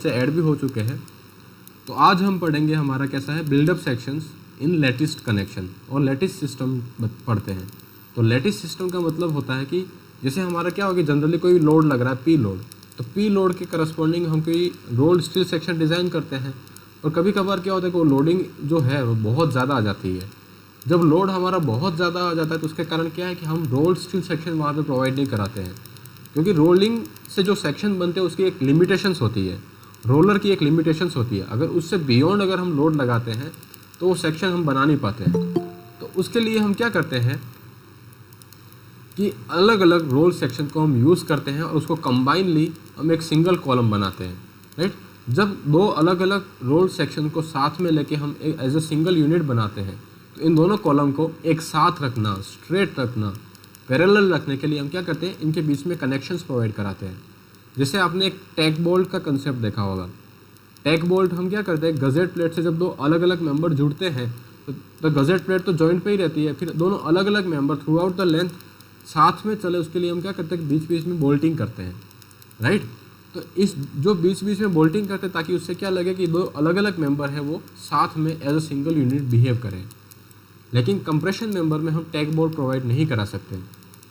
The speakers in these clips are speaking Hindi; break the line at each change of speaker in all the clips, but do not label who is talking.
से ऐड भी हो चुके हैं। तो आज हम पढ़ेंगे हमारा कैसा है built up sections in lattice connection और लेटिस सिस्टम पढ़ते हैं। तो लेटिस सिस्टम का मतलब होता है कि जैसे हमारा क्या होगा, जनरली कोई लोड लग रहा है पी लोड, तो पी लोड के करस्पॉन्डिंग हम कोई रोल्ड स्टील सेक्शन डिज़ाइन करते हैं। और कभी कभार क्या होता है कि वो लोडिंग जो है वो बहुत ज़्यादा आ जाती है। जब लोड हमारा बहुत ज़्यादा आ जाता है तो उसके कारण क्या है कि हम रोल्ड स्टील सेक्शन वहाँ पे प्रोवाइड नहीं कराते हैं, क्योंकि रोलिंग से जो सेक्शन बनते हैं उसकी एक लिमिटेशंस होती है, रोलर की एक लिमिटेशंस होती है। अगर उससे बियॉन्ड अगर हम लोड लगाते हैं तो वो सेक्शन हम बना नहीं पाते हैं। तो उसके लिए हम क्या करते हैं कि अलग अलग रोल सेक्शन को हम यूज़ करते हैं और उसको कंबाइनली हम एक सिंगल कॉलम बनाते हैं, राइट। जब दो अलग अलग रोल सेक्शन को साथ में लेके हम एक एज ए सिंगल यूनिट बनाते हैं तो इन दोनों कॉलम को एक साथ रखना, स्ट्रेट रखना, पैरेलल रखने के लिए हम क्या करते हैं, इनके बीच में कनेक्शंस प्रोवाइड कराते हैं। जैसे आपने एक टैग बोल्ट का कंसेप्ट देखा होगा। टैग बोल्ट हम क्या करते हैं, गजेट प्लेट से जब दो अलग अलग मेंबर जुड़ते हैं तो गजेट प्लेट तो जॉइंट पे ही रहती है, फिर दोनों अलग अलग member through out the length साथ में चले, उसके लिए हम क्या करते हैं, बीच बीच में बोल्टिंग करते हैं, राइट। तो इस जो बीच बीच में बोल्टिंग करते हैं ताकि उससे क्या लगे कि दो अलग अलग मेंबर है वो साथ में as a single unit behave करें। लेकिन कंप्रेशन मेंबर में हम टैग बोल्ट प्रोवाइड नहीं करा सकते,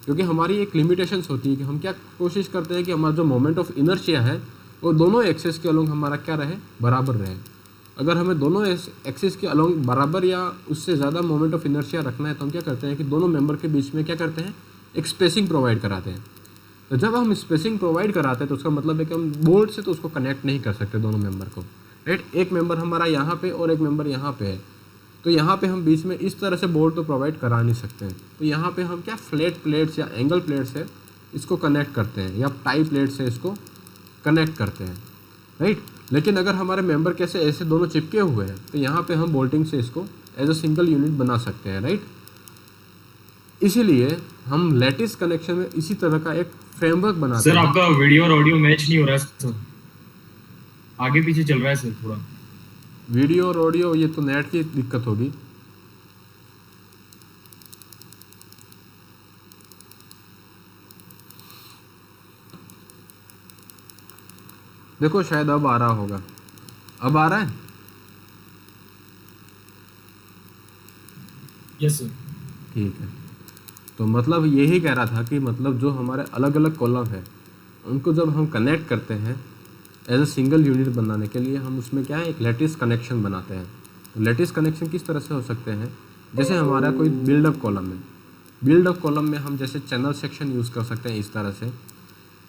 क्योंकि हमारी एक लिमिटेशंस होती है कि हम क्या कोशिश करते हैं कि हमारा जो मोमेंट ऑफ इनर्शिया है वो दोनों एक्सेस के अलोंग हमारा क्या रहे, बराबर रहे। अगर हमें दोनों एक्सेस के अलोंग बराबर या उससे ज़्यादा मोमेंट ऑफ इनर्शिया रखना है तो हम क्या करते हैं कि दोनों मेंबर के बीच में क्या करते हैं, एक स्पेसिंग प्रोवाइड कराते हैं। तो जब हम स्पेसिंग प्रोवाइड कराते हैं तो उसका मतलब है कि हम बोल्ट से तो उसको कनेक्ट नहीं कर सकते दोनों मेंबर को, राइट। एक मेंबर हमारा यहाँ पे और एक मेंबर यहाँ पे है, तो यहाँ पे हम बीच में इस तरह से बोल्ट तो प्रोवाइड करा नहीं सकते हैं। तो यहाँ पे हम क्या फ्लैट प्लेट्स या एंगल प्लेट से इसको कनेक्ट करते हैं या टाई प्लेट से इसको कनेक्ट करते हैं, राइट। लेकिन अगर हमारे मेंबर कैसे ऐसे दोनों चिपके हुए हैं तो यहाँ पे हम बोल्टिंग से इसको एज अ सिंगल यूनिट बना सकते हैं, राइट। इसीलिए हम लैटिस कनेक्शन में इसी तरह का एक फ्रेमवर्क बनाते
सर
हैं।
आपका वीडियो और ऑडियो मैच नहीं हो रहा है सर, आगे पीछे चल रहा है सर थोड़ा।
वीडियो और ऑडियो ये तो नेट की दिक्कत होगी। देखो शायद अब आ रहा होगा, अब आ रहा है।
Yes sir.
ठीक है। तो मतलब यही कह रहा था कि मतलब जो हमारे अलग अलग कॉलम है उनको जब हम कनेक्ट करते हैं एज अ सिंगल यूनिट बनाने के लिए हम उसमें क्या है, एक लेटिस कनेक्शन बनाते हैं। तो लेटिस कनेक्शन किस तरह से हो सकते हैं, जैसे हमारा कोई बिल्डअप कॉलम है, बिल्डअप कॉलम में हम जैसे चैनल सेक्शन यूज़ कर सकते हैं इस तरह से,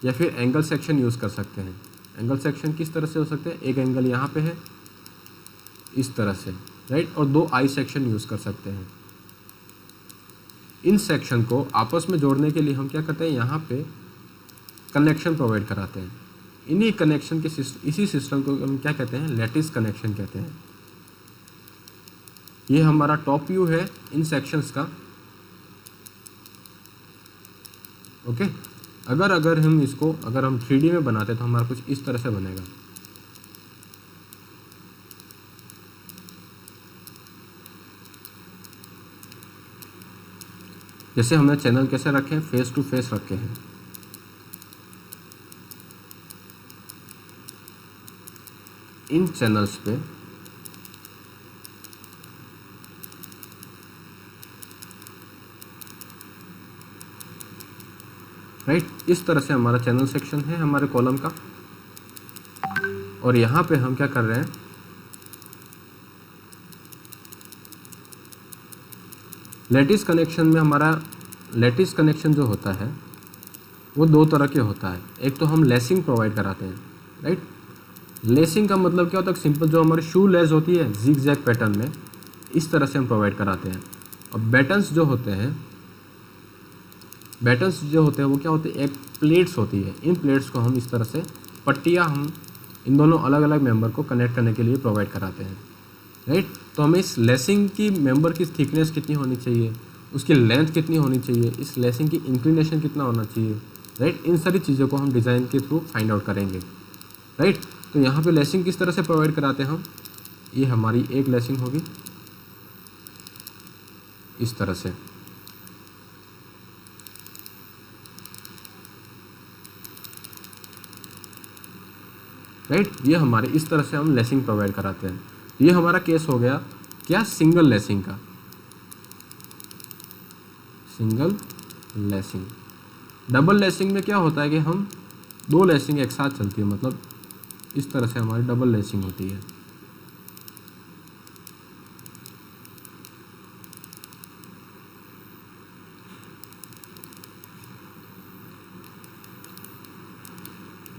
या फिर एंगल सेक्शन यूज़ कर सकते हैं। एंगल सेक्शन किस तरह से हो सकते हैं, एक एंगल यहाँ पे है इस तरह से, राइट, और दो आई सेक्शन यूज़ कर सकते हैं। इन सेक्शन को आपस में जोड़ने के लिए हम क्या करते हैं, यहाँ पे कनेक्शन प्रोवाइड कराते हैं। इन्हीं कनेक्शन के इसी सिस्टम को हम क्या कहते हैं, लेटिस कनेक्शन कहते हैं। ये हमारा टॉप व्यू है इन सेक्शंस का, ओके। अगर हम इसको अगर हम 3D में बनाते तो हमारा कुछ इस तरह से बनेगा। जैसे हमने चैनल कैसे रखे हैं, फेस टू फेस रखे हैं। इन चैनल्स पे राइट, इस तरह से हमारा चैनल सेक्शन है हमारे कॉलम का। और यहाँ पे हम क्या कर रहे हैं, लेटिस कनेक्शन में हमारा लेटिस कनेक्शन जो होता है वो दो तरह के होता है। एक तो हम लेसिंग प्रोवाइड कराते हैं, राइट। लेसिंग का मतलब क्या होता है, सिंपल जो हमारी शू लेस होती है जिग जैग पैटर्न में, इस तरह से हम प्रोवाइड कराते हैं। और बैटन्स जो होते हैं वो क्या होते हैं, एक प्लेट्स होती है। इन प्लेट्स को हम इस तरह से पट्टियाँ हम इन दोनों अलग अलग मेंबर को कनेक्ट करने के लिए प्रोवाइड कराते हैं, राइट। तो हमें इस लेसिंग की मेंबर की थिकनेस कितनी होनी चाहिए, उसकी लेंथ कितनी होनी चाहिए, इस लेसिंग की इंक्लिनेशन कितना होना चाहिए, राइट। इन सारी चीज़ों को हम डिज़ाइन के थ्रू फाइंड आउट करेंगे, राइट। तो यहाँ पे लेसिंग किस तरह से प्रोवाइड कराते हैं हम, ये हमारी एक लेसिंग होगी इस तरह से। राइट। ये हमारे इस तरह से हम लेसिंग प्रोवाइड कराते हैं। ये हमारा केस हो गया क्या, सिंगल लेसिंग का, सिंगल लेसिंग। डबल लेसिंग में क्या होता है कि हम दो लेसिंग एक साथ चलती है, मतलब इस तरह से हमारी डबल लेसिंग होती है।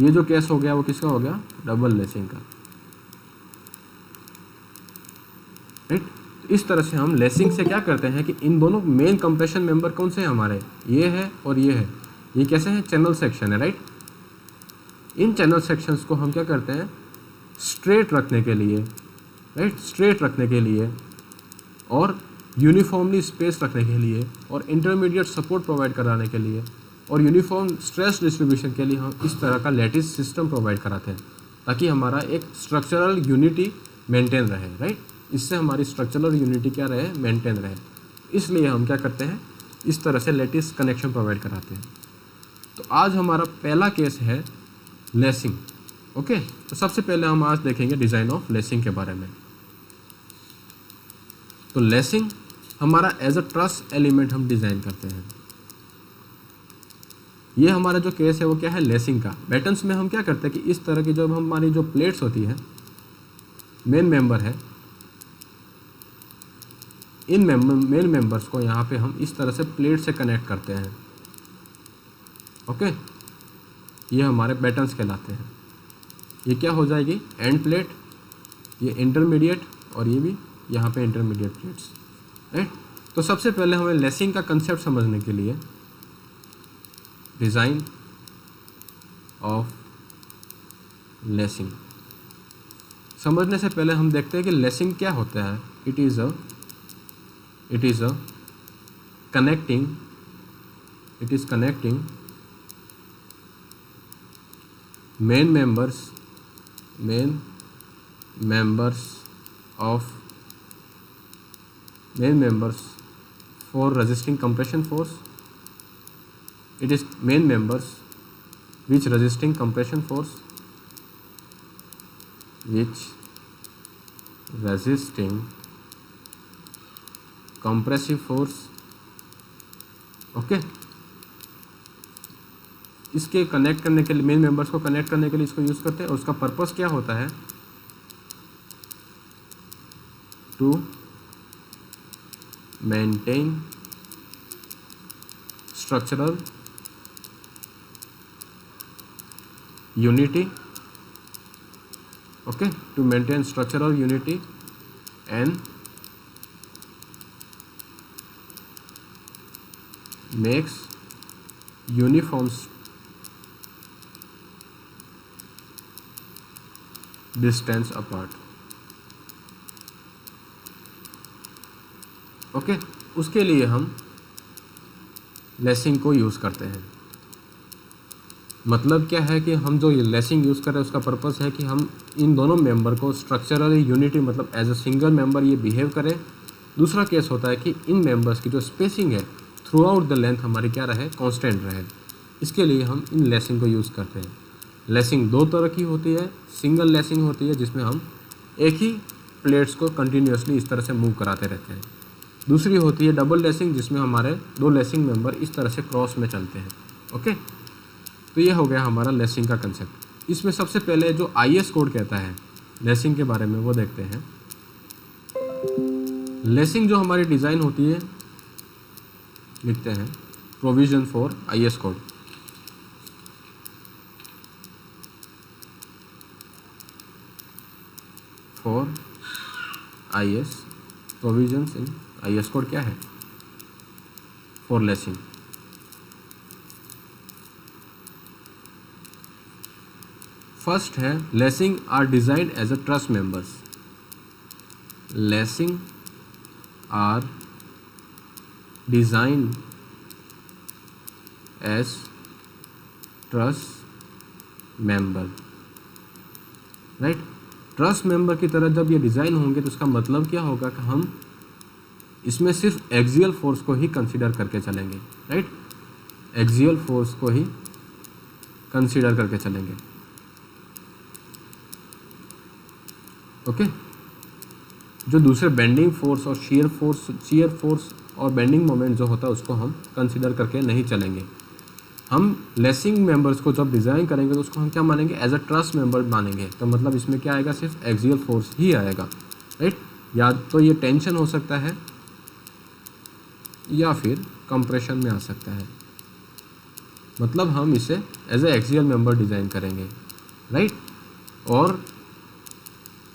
ये जो केस हो गया वो किसका हो गया, डबल लेसिंग का, राइट। इस तरह से हम लेसिंग से क्या करते हैं कि इन दोनों मेन कंप्रेशन मेंबर कौन से हैं हमारे, ये है और ये है, ये कैसे हैं, चैनल सेक्शन है, राइट। इन चैनल सेक्शंस को हम क्या करते हैं, स्ट्रेट रखने के लिए, राइट, स्ट्रेट रखने के लिए और यूनिफॉर्मली स्पेस रखने के लिए और इंटरमीडिएट सपोर्ट प्रोवाइड कराने के लिए और यूनिफॉर्म स्ट्रेस डिस्ट्रीब्यूशन के लिए हम इस तरह का लैटिस सिस्टम प्रोवाइड कराते हैं, ताकि हमारा एक स्ट्रक्चरल यूनिटी मेंटेन रहे, राइट। इससे हमारी स्ट्रक्चरल यूनिटी क्या रहे, मेंटेन रहे। इसलिए हम क्या करते हैं, इस तरह से लैटिस कनेक्शन प्रोवाइड कराते हैं। तो आज हमारा पहला केस है लेसिंग। ओके, तो सबसे पहले हम आज देखेंगे डिज़ाइन ऑफ लेसिंग के बारे में। तो लेसिंग हमारा एज अ ट्रस एलिमेंट हम डिज़ाइन करते हैं। ये हमारा जो केस है वो क्या है, लेसिंग का। बैटन्स में हम क्या करते हैं कि इस तरह की जब हमारी जो प्लेट्स होती है, मेन मेंबर है, इन मेन मेंबर्स को यहाँ पे हम इस तरह से प्लेट से कनेक्ट करते हैं। ओके, ये हमारे बैटन्स कहलाते हैं। ये क्या हो जाएगी, एंड प्लेट, ये इंटरमीडिएट और ये भी यहाँ पे इंटरमीडिएट प्लेट्स, राइट। तो सबसे पहले हमें लेसिंग का कंसेप्ट समझने के लिए डिज़ाइन ऑफ लेसिंग समझने से पहले हम देखते हैं कि लेसिंग क्या होता है। It is a connecting main members for resisting compression force. It is main members which resisting compression force, which resisting compressive force. Okay, इसके कनेक्ट करने के लिए, मेन मेंबर्स को कनेक्ट करने के लिए इसको यूज़ करते हैं। और उसका पर्पस क्या होता है, to maintain structural unity, okay, to maintain structural unity and makes uniform distance apart. Okay, उसके लिए हम लेसिंग को यूज़ करते हैं। मतलब क्या है कि हम जो ये लेसिंग यूज़ कर रहे हैं उसका पर्पस है कि हम इन दोनों मेंबर को स्ट्रक्चरल यूनिटी, मतलब एज अ सिंगल मेंबर ये बिहेव करें। दूसरा केस होता है कि इन मेंबर्स की जो स्पेसिंग है थ्रू आउट द लेंथ हमारी क्या रहे, कांस्टेंट रहे। इसके लिए हम इन लेसिंग को यूज़ करते हैं। लेसिंग दो तरह की होती है। सिंगल लेसिंग होती है जिसमें हम एक ही प्लेट्स को कंटिन्यूसली इस तरह से मूव कराते रहते हैं। दूसरी होती है डबल लेसिंग, जिसमें हमारे दो लेसिंग मेंबर इस तरह से क्रॉस में चलते हैं। ओके, तो ये हो गया हमारा लेसिंग का कंसेप्ट। इसमें सबसे पहले जो IS कोड कहता है लेसिंग के बारे में वो देखते हैं। लेसिंग जो हमारी डिज़ाइन होती है, लिखते हैं provision for IS code. For IS, provisions in IS code क्या है, फॉर लेसिंग। फर्स्ट है lacing are designed as a truss members. Lacing are design as truss member, right. Truss member की तरह जब ये डिज़ाइन होंगे तो उसका मतलब क्या होगा कि हम इसमें सिर्फ एक्सियल फोर्स को ही कंसीडर करके चलेंगे, राइट। एक्सियल फोर्स को ही कंसीडर करके चलेंगे। ओके। जो दूसरे बेंडिंग फोर्स और शेयर फोर्स और बेंडिंग मोमेंट जो होता है उसको हम कंसिडर करके नहीं चलेंगे। हम लेसिंग मेंबर्स को जब डिज़ाइन करेंगे तो उसको हम क्या मानेंगे, एज अ ट्रस मेंबर मानेंगे। तो मतलब इसमें क्या आएगा, सिर्फ एक्सियल फोर्स ही आएगा, राइट। या तो ये टेंशन हो सकता है या फिर कंप्रेशन में आ सकता है, मतलब हम इसे as a axial member design करेंगे, राइट। और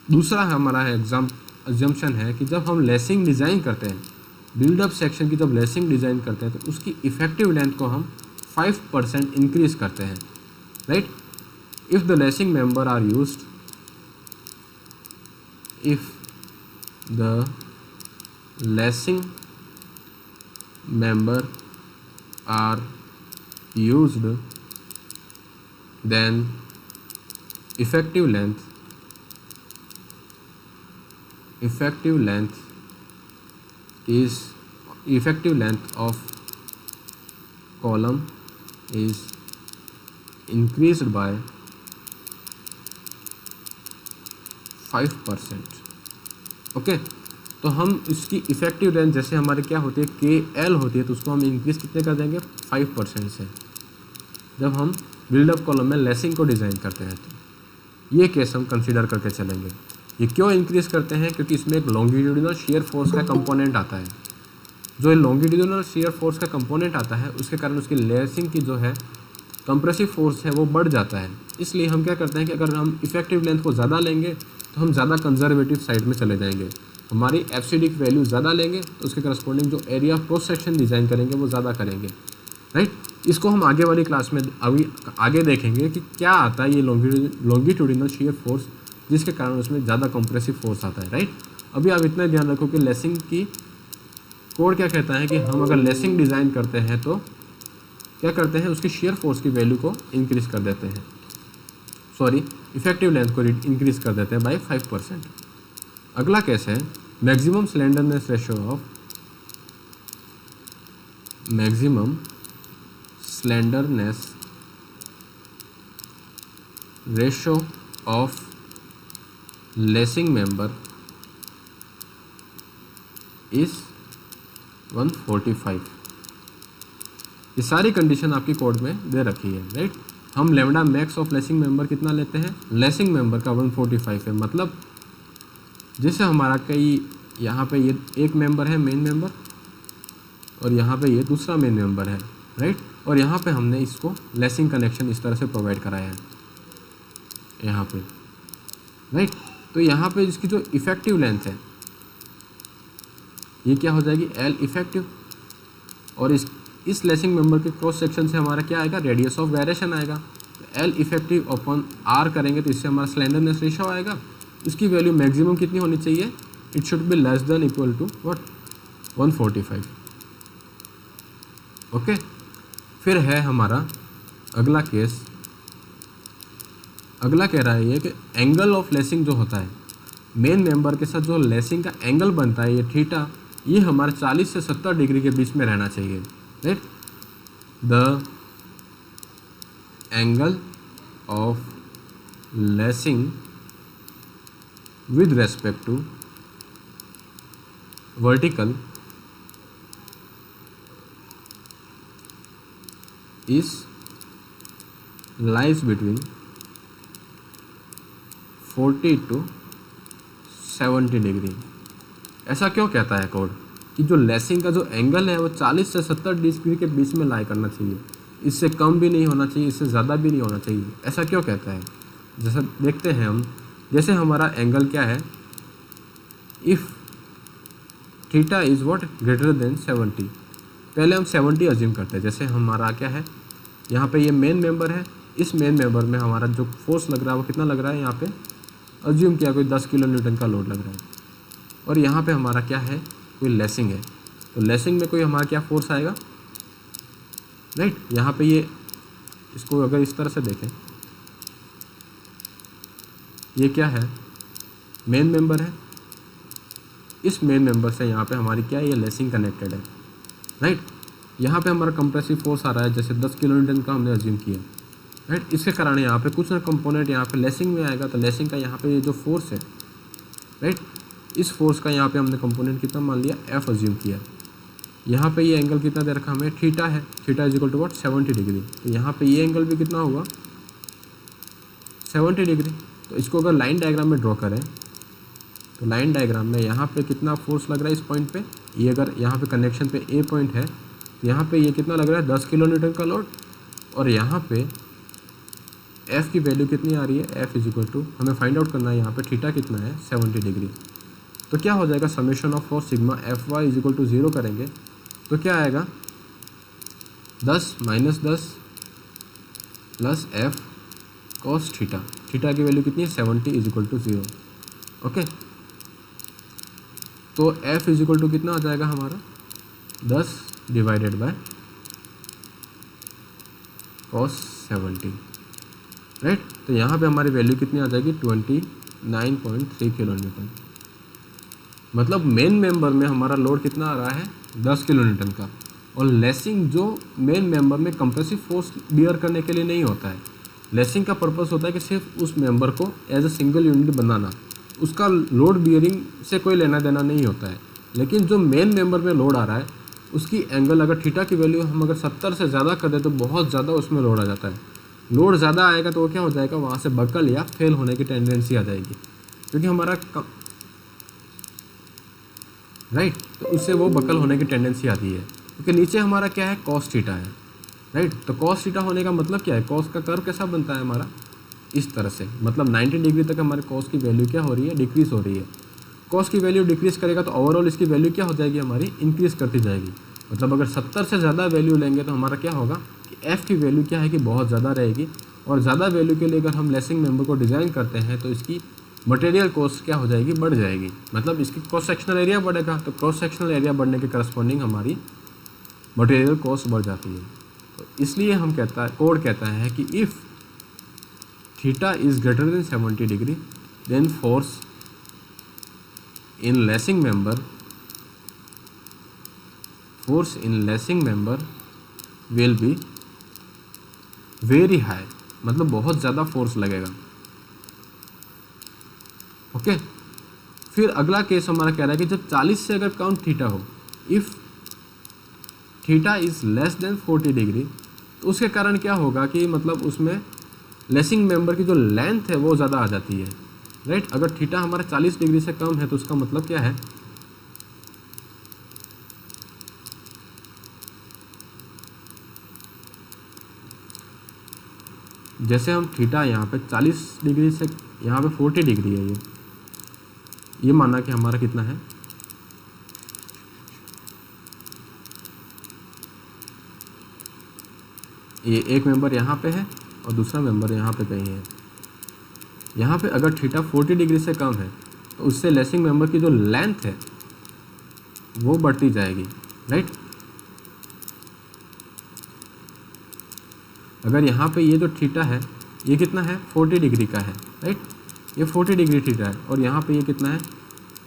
दूसरा हमारा एग्जाम्पशन है कि जब हम लेसिंग डिज़ाइन करते हैं, बिल्डअप सेक्शन की जब लेसिंग डिज़ाइन करते हैं तो उसकी इफेक्टिव लेंथ को हम 5% इंक्रीज करते हैं, right. If the lacing member are used, if the lacing member are used, then effective length of column is increased by 5%। Okay, तो हम इसकी इफेक्टिव लेंथ जैसे हमारे क्या होती है, KL होती है, तो उसको हम इंक्रीज़ कितने कर देंगे, 5% से, जब हम बिल्डअप कॉलम में लेसिंग को डिज़ाइन करते हैं। तो ये केस हम कंसीडर करके चलेंगे। ये क्यों इंक्रीज़ करते हैं, क्योंकि इसमें एक लॉन्गिट्यूडिनल शेयर फोर्स का कंपोनेंट आता है। जो लॉन्गिट्यूडिनल शेयर फोर्स का कंपोनेंट आता है उसके कारण उसकी लेसिंग की जो है कंप्रेसिव फोर्स है वो बढ़ जाता है। इसलिए हम क्या करते हैं कि अगर हम इफेक्टिव लेंथ को ज़्यादा लेंगे तो हम ज़्यादा कंजर्वेटिव साइड में चले जाएंगे। हमारी एफसीडी की वैल्यू ज़्यादा लेंगे तो उसके करस्पॉन्डिंग जो area of cross section design करेंगे वो ज़्यादा करेंगे, राइट। इसको हम आगे वाली क्लास में अभी आगे देखेंगे कि क्या आता है ये लॉन्गिट्यूडिनल शेयर फोर्स, जिसके कारण उसमें ज़्यादा कंप्रेसिव फोर्स आता है, राइट। अभी आप इतना ध्यान रखो कि लेसिंग की कोड क्या कहता है कि हम अगर लेसिंग डिज़ाइन करते हैं तो क्या करते हैं, उसकी शेयर फोर्स की वैल्यू को इंक्रीज़ कर देते हैं, इफेक्टिव लेंथ को इंक्रीज़ कर देते हैं बाय 5%। अगला केस है maximum slenderness ratio of lacing member is 145। ये सारी कंडीशन आपकी कोड में दे रखी है, राइट। हम lambda max of lacing member कितना लेते हैं, लेसिंग मेंबर का 145 है। मतलब जैसे हमारा कई यहाँ पे ये एक मेंबर है मेन मेंबर और यहाँ पे ये दूसरा मेन मेंबर है, राइट। और यहाँ पे हमने इसको लेसिंग कनेक्शन इस तरह से प्रोवाइड कराया है यहाँ पे, राइट। तो यहाँ पे इसकी जो इफेक्टिव लेंथ है ये क्या हो जाएगी, L इफेक्टिव। और इस लेसिंग मेंबर के क्रॉस सेक्शन से हमारा क्या आएगा, रेडियस ऑफ वायरेशन आएगा। L इफेक्टिव अपॉन R करेंगे तो इससे हमारा स्लेंडरनेस रेशो आएगा। इसकी वैल्यू मैक्सिमम कितनी होनी चाहिए, it should be less than equal to what, 145। Okay. फिर है हमारा अगला केस। अगला कह रहा है ये कि एंगल ऑफ लेसिंग जो होता है मेन मेंबर के साथ, जो लेसिंग का एंगल बनता है ये थीटा, ये हमारे 40 से 70 डिग्री के बीच में रहना चाहिए, right. The angle of lacing with respect to vertical is lies between 40 to 70 degree. ऐसा क्यों कहता है कोड कि जो लेसिंग का जो एंगल है वो 40 से 70 डिग्री के बीच में लाई करना चाहिए, इससे कम भी नहीं होना चाहिए, इससे ज़्यादा भी नहीं होना चाहिए। ऐसा क्यों कहता है, जैसा देखते हैं हम। जैसे हमारा एंगल क्या है, if theta is what greater than 70, पहले हम 70 अज्यूम करते हैं। जैसे हमारा क्या है, यहाँ पे ये मेन मेंबर है, इस मेन मेंबर में हमारा जो फोर्स लग रहा है वो कितना लग रहा है, यहाँ पे अज्यूम किया कोई 10 किलो न्यूटन का लोड लग रहा है। और यहाँ पे हमारा क्या है, कोई लेसिंग है, तो लेसिंग में कोई हमारा क्या फोर्स आएगा, राइट। यहाँ पे ये इसको अगर इस तरह से देखें, ये क्या है, मेन मेंबर है, इस मेन मेंबर से यहाँ पे हमारी क्या है, ये लेसिंग कनेक्टेड है, राइट। यहाँ पे हमारा कंप्रेसिव फोर्स आ रहा है, जैसे 10 किलो न्यूटन का हमने अज्यूम किया, राइट। इसके कारण यहाँ पे कुछ ना कंपोनेंट यहाँ पे लेसिंग में आएगा, तो लेसिंग का यहाँ पे ये जो फोर्स है राइट। इस फोर्स का यहाँ पे हमने कंपोनेंट कितना मान लिया, एफ अज्यूम किया। यहाँ पे ये एंगल कितना दे रखा हमें, थीटा है, theta is equal to what 70 degree. तो यहाँ पे ये एंगल भी कितना होगा 70 डिग्री। तो इसको अगर लाइन डायग्राम में ड्रॉ करें तो लाइन डायग्राम में यहाँ पे कितना फोर्स लग रहा है इस पॉइंट पे, ये अगर यहाँ पे कनेक्शन पे ए पॉइंट है तो यहाँ पे ये कितना लग रहा है 10 किलो न्यूटन का लोड, और यहाँ पे एफ़ की वैल्यू कितनी आ रही है, एफ इज इक्वल टू हमें फाइंड आउट करना है यहाँ पे थीटा कितना है 70 डिग्री। तो क्या हो जाएगा summation of force sigma F Y is equal to 0 करेंगे तो क्या आएगा 10 minus 10 plus F cos theta, theta की वैल्यू कितनी है 70 इज इक्वल टू 0। ओके, तो एफ इज इक्वल टू कितना आ जाएगा हमारा 10 डिवाइडेड बाय कॉस 70, राइट। तो यहाँ पे हमारी वैल्यू कितनी आ जाएगी 29.3 किलो न्यूटन। मतलब मेन मेंबर में हमारा लोड कितना आ रहा है 10 किलो न्यूटन का, और लेसिंग जो मेन मेंबर में कंप्रेसिव फोर्स बियर करने के लिए नहीं होता है। लेसिंग का पर्पस होता है कि सिर्फ उस मेंबर को एज अ सिंगल यूनिट बनाना, उसका लोड बियरिंग से कोई लेना देना नहीं होता है। लेकिन जो मेन मेंबर में लोड आ रहा है उसकी एंगल अगर थीटा की वैल्यू हम अगर 70 से ज़्यादा कर दें तो बहुत ज़्यादा उसमें लोड आ जाता है। लोड ज़्यादा आएगा तो वो क्या हो जाएगा, वहाँ से बकल या फेल होने की टेंडेंसी आ जाएगी, क्योंकि हमारा राइट, तो उससे वो बकल होने की टेंडेंसी आती है। क्योंकि नीचे हमारा क्या है कॉस थीटा है, राइट। तो कॉस थीटा होने का मतलब क्या है, कॉस का कर्व कैसा बनता है हमारा इस तरह से, मतलब 90 डिग्री तक हमारे कॉस की वैल्यू क्या हो रही है, डिक्रीज़ हो रही है। कॉस की वैल्यू डिक्रीज़ करेगा तो ओवरऑल इसकी वैल्यू क्या हो जाएगी हमारी, इंक्रीज़ करती जाएगी। मतलब अगर 70 से ज़्यादा वैल्यू लेंगे तो हमारा क्या होगा कि एफ़ की वैल्यू क्या है कि बहुत ज़्यादा रहेगी, और ज़्यादा वैल्यू के लिए अगर हम लेसिंग मेंबर को डिज़ाइन करते हैं तो इसकी मटेरियल कॉस्ट क्या हो जाएगी, बढ़ जाएगी। मतलब इसकी क्रॉस सेक्शनल एरिया बढ़ेगा, तो क्रॉस सेक्शनल एरिया बढ़ने के करस्पॉन्डिंग हमारी मटेरियल कॉस्ट बढ़ जाती है। तो इसलिए हम कोड कहता है कि if theta is greater than 70 degree then force in lacing member will be very high, मतलब बहुत ज़्यादा फोर्स लगेगा। ओके, फिर अगला केस हमारा कह रहा है कि जब 40 से अगर कम थीटा हो, if theta is less than 40 degree, तो उसके कारण क्या होगा कि मतलब उसमें लेसिंग मेंबर की जो लेंथ है वो ज़्यादा आ जाती है, राइट। अगर थीटा हमारा 40 डिग्री से कम है तो उसका मतलब क्या है, जैसे हम थीटा यहाँ पे 40 डिग्री से यहाँ पे 40 डिग्री है, ये माना कि हमारा कितना है, ये एक मेंबर यहाँ पे है और दूसरा मेंबर यहाँ पे कहीं है। यहाँ पे अगर थीटा 40 डिग्री से कम है तो उससे लेसिंग मेंबर की जो लेंथ है वो बढ़ती जाएगी, राइट। अगर यहाँ पे ये जो थीटा है ये कितना है 40 डिग्री का है, राइट, ये 40 डिग्री थीटा है, और यहाँ पे ये कितना है